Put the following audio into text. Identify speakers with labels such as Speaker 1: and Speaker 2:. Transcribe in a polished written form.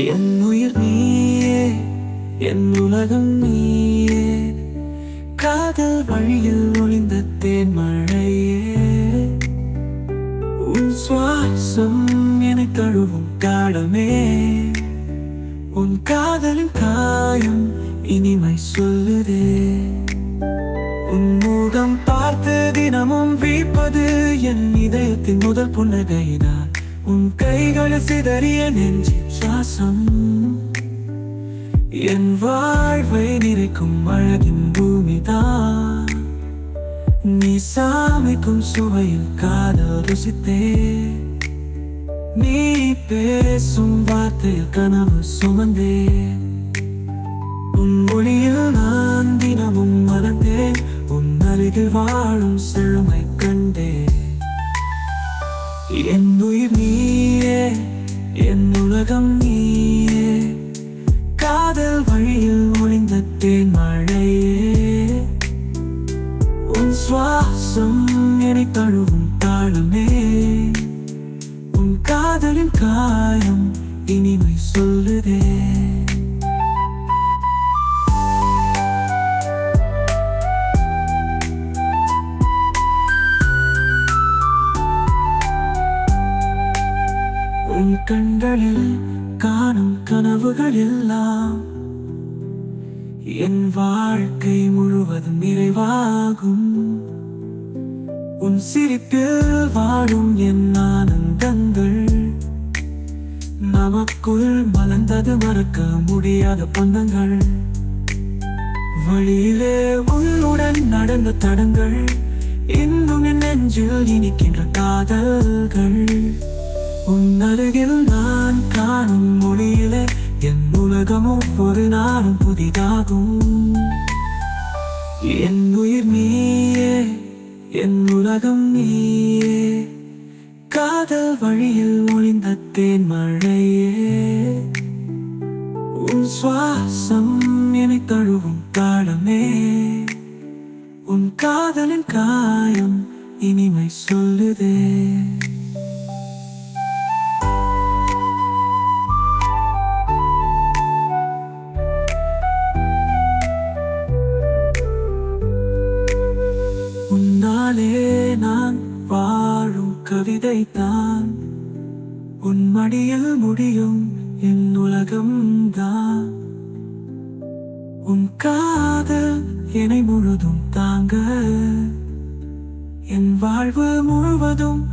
Speaker 1: என் உயிர் நீயே, என் உலகம் நீயே, காதல் வழியில் ஒளிந்த தேன்மழையே. உன் சுவாசம் என்னை தழுவும் காலமே, உன் காதலின் காயம் இனிமை சொல்லுதே. உன் முகம் பார்த்து தினமும் வீப்பது என் இதயத்தின் முதல் புன்னகைதான். உன் கைகளில் சிதறிய நெஞ்சின் சுவாசம் என் வாழ்வை நிறைக்கும் அழகின் பூமிதான். நீ சாமிக்கும் சுவையில் காதல் ருசித்தே, நீ பேசும் வார்த்தையில் கனவு சுமந்தே. உன் மொழியில் நான் தினமும் மறந்தேன், உன் அருகில் வாழும் செழுமை கண்டே. என் உயிர் நீயே, என் உலகம் நீயே, காதல் வழியில் ஒளிந்த தேன்மழையே. உன் சுவாசம் என்னை தழுவும் தாளமே, உன் காதலின் காயம் இனிமை சொல்லுதே. உன் கண்களில் காணும் கனவுகள் எல்லாம் என் வாழ்க்கை முழுவதும் நிறைவாகும். உன் சிரிப்பில் வாழும் என் ஆனந்தங்கள் நமக்குள் மலர்ந்தது மறக்க முடியாத பந்தங்கள். வழியிலே உள்ளுடன் நடந்த தடங்கள் இன்னும் என் நெஞ்சில் இனிக்கின்ற காதல்கள். உன் அருகில் நான் காணும் மொழியிலே என் உலகம் ஒவ்வொரு நாளும் புதிதாகும். என் உயிர் நீயே, என் உலகம் நீயே, காதல் வழியில் ஒளிந்த தேன்மழையே. உன் சுவாசம் என்னை தழுவும் தாளமே, உன் காதலின் காயம் இனிமை சொல்லுதே. உன்னாலே நான் வாழும் கவிதை தான், உன் மடியில் முடியும் என் உலகம் தான். உன் காதல் என்னை முழுதும் தாங்க, என் வாழ்வு முழுவதும்